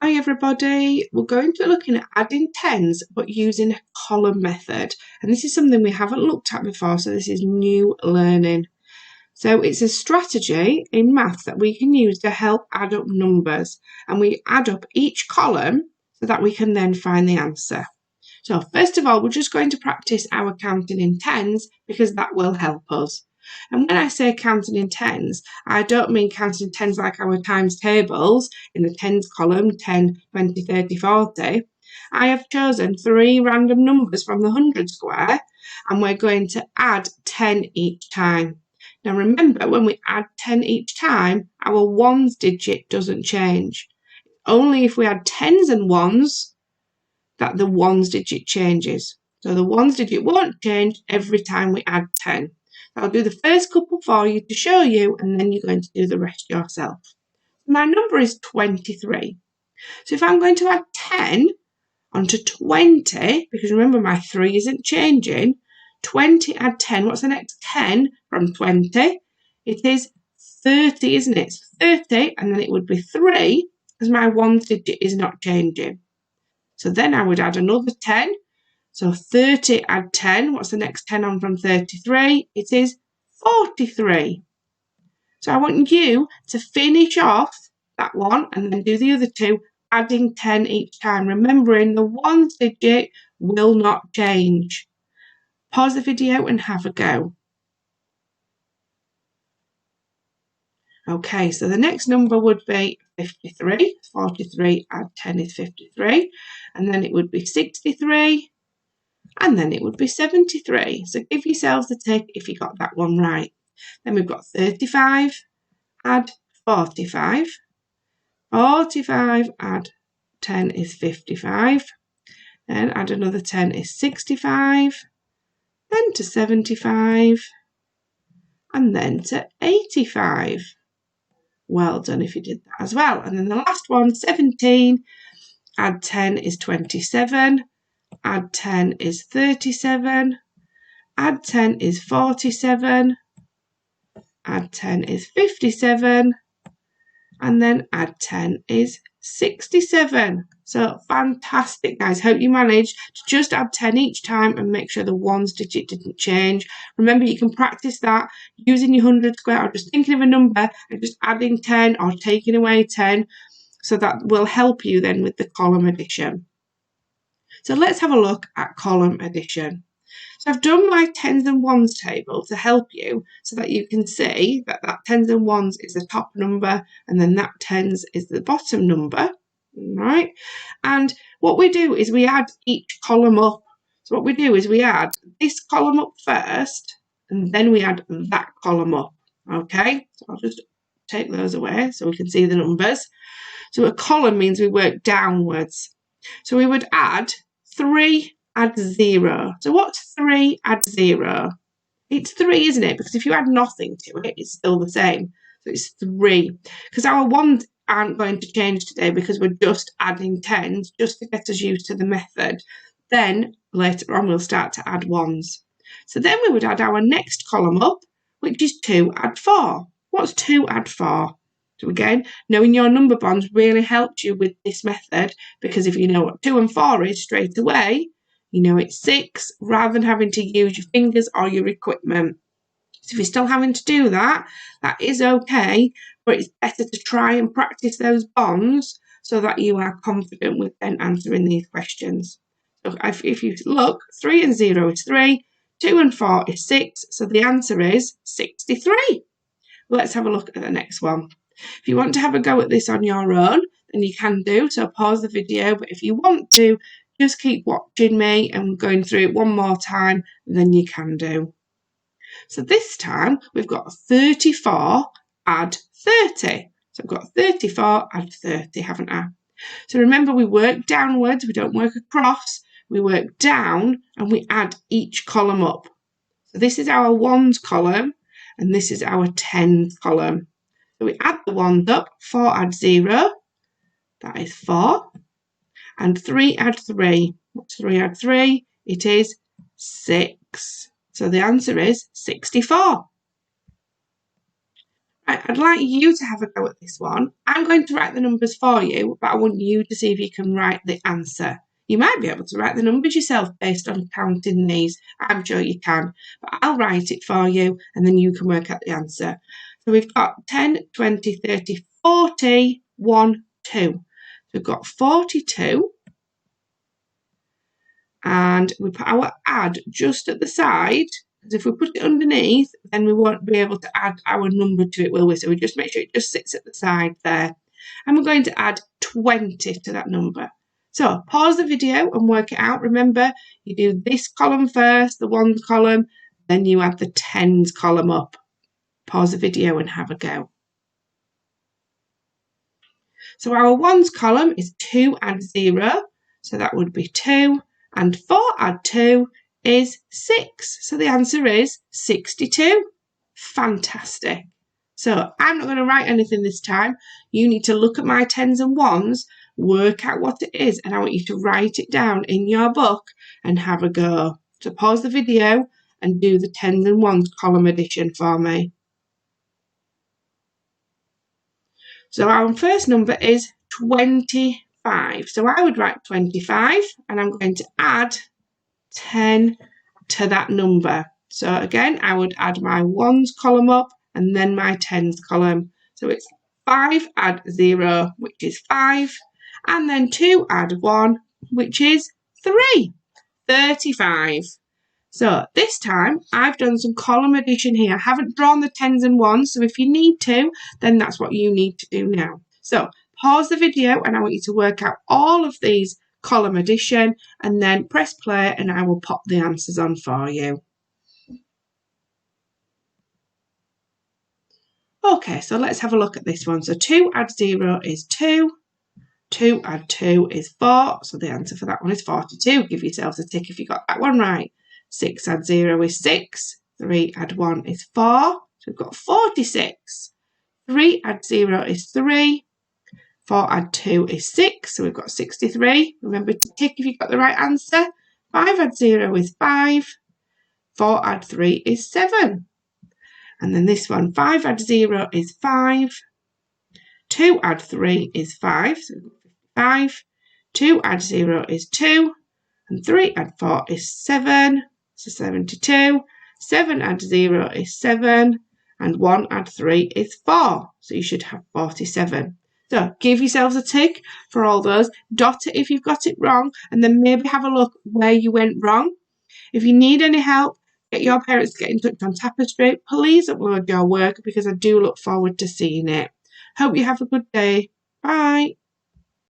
Hi everybody, we're going to be looking at adding tens but using a column method, and this is something we haven't looked at before, so this is new learning. So it's a strategy in maths that we can use to help add up numbers, and we add up each column so that we can then find the answer. So first of all, we're just going to practice our counting in tens because that will help us. And when I say counting in tens, I don't mean counting tens like our times tables in the tens column, 10, 20, 30, 40. I have chosen 3 random numbers from the 100 square, and we're going to add 10 each time. Now remember, when we add 10 each time, our ones digit doesn't change. Only if we add tens and ones that the ones digit changes. So the ones digit won't change every time we add 10. I'll do the first couple for you to show you, and then you're going to do the rest yourself. My number is 23. So if I'm going to add 10 onto 20, because remember my 3 isn't changing, 20 add 10, what's the next 10 from 20? It is 30, isn't it? So 30, and then it would be 3, because my ones digit is not changing. So then I would add another 10. So 30 add 10. What's the next 10 on from 33? It is 43. So I want you to finish off that one and then do the other two, adding 10 each time. Remembering the ones digit will not change. Pause the video and have a go. Okay, so the next number would be 53. 43 add 10 is 53. And then it would be 63. And then it would be 73. So give yourselves a tick if you got that one right. Then we've got 35, add 45. 45 add 10 is 55. Then add another 10 is 65. Then to 75. And then to 85. Well done if you did that as well. And then the last one, 17, add 10 is 27. Add 10 is 37, add 10 is 47, add 10 is 57, and then add 10 is 67. So fantastic, guys. Hope you managed to just add 10 each time and make sure the ones digit didn't change. Remember, you can practice that using your 100 square or just thinking of a number and just adding 10 or taking away 10. So that will help you then with the column addition. So let's have a look at column addition. So I've done my tens and ones table to help you so that you can see that that tens and ones is the top number and then that tens is the bottom number, right? And what we do is we add each column up. So what we do is we add this column up first and then we add that column up, okay? So I'll just take those away so we can see the numbers. So a column means we work downwards. So we would add 3 add 0. So what's 3 add 0? It's 3, isn't it? Because if you add nothing to it, it's still the same. So it's 3. Because our ones aren't going to change today because we're just adding tens just to get us used to the method. Then later on we'll start to add ones. So then we would add our next column up, which is 2 add 4. What's 2 add 4? So again, knowing your number bonds really helped you with this method, because if you know what 2 and 4 is straight away, you know it's 6 rather than having to use your fingers or your equipment. So if you're still having to do that, that is okay, but it's better to try and practice those bonds so that you are confident with then answering these questions. So if you look, 3 and 0 is 3, 2 and 4 is 6, so the answer is 63. Let's have a look at the next one. If you want to have a go at this on your own, then you can do, so pause the video, but if you want to, just keep watching me and going through it one more time, then you can do. So this time, we've got 34 add 30. So I've got 34 add 30, haven't I? So remember, we work downwards, we don't work across, we work down, and we add each column up. So this is our ones column, and this is our tens column. So we add the ones up, 4 add 0, that is 4, and 3 add 3. What's 3 add 3? It is 6. So the answer is 64. Right, I'd like you to have a go at this one. I'm going to write the numbers for you, but I want you to see if you can write the answer. You might be able to write the numbers yourself based on counting these. I'm sure you can, but I'll write it for you and then you can work out the answer. So we've got 10, 20, 30, 40, 1, 2. So we've got 42. And we put our add just at the side, because if we put it underneath, then we won't be able to add our number to it, will we? So we just make sure it just sits at the side there. And we're going to add 20 to that number. So pause the video and work it out. Remember, you do this column first, the ones column, then you add the tens column up. Pause the video and have a go. So our ones column is 2 add 0, so that would be 2. And 4 add 2 is 6. So the answer is 62. Fantastic. So I'm not going to write anything this time. You need to look at my tens and ones, work out what it is, and I want you to write it down in your book and have a go. So pause the video and do the tens and ones column addition for me. So our first number is 25. So I would write 25 and I'm going to add 10 to that number. So again, I would add my ones column up and then my tens column. So it's 5 add 0, which is 5, and then 2 add 1, which is 3, 35. So this time I've done some column addition here. I haven't drawn the tens and ones, so if you need to, then that's what you need to do now. So pause the video and I want you to work out all of these column addition and then press play and I will pop the answers on for you. Okay, so let's have a look at this one. So 2 add 0 is 2. 2 add 2 is 4. So the answer for that one is 42. Give yourselves a tick if you got that one right. 6 add 0 is 6. 3 add 1 is 4. So we've got 46. 3 add 0 is 3. 4 add 2 is 6. So we've got 63. Remember to tick if you got the right answer. 5 add 0 is 5. 4 add 3 is 7. And then this one, 5 add 0 is 5. 2 add 3 is 5. So we've got 55. 2 add 0 is 2. And 3 add 4 is 7. So 72. 7 add 0 is 7. And 1 add 3 is 4. So you should have 47. So give yourselves a tick for all those. Dot it if you've got it wrong. And then maybe have a look where you went wrong. If you need any help, get your parents to get in touch on Tapestry. Please upload your work because I do look forward to seeing it. Hope you have a good day. Bye.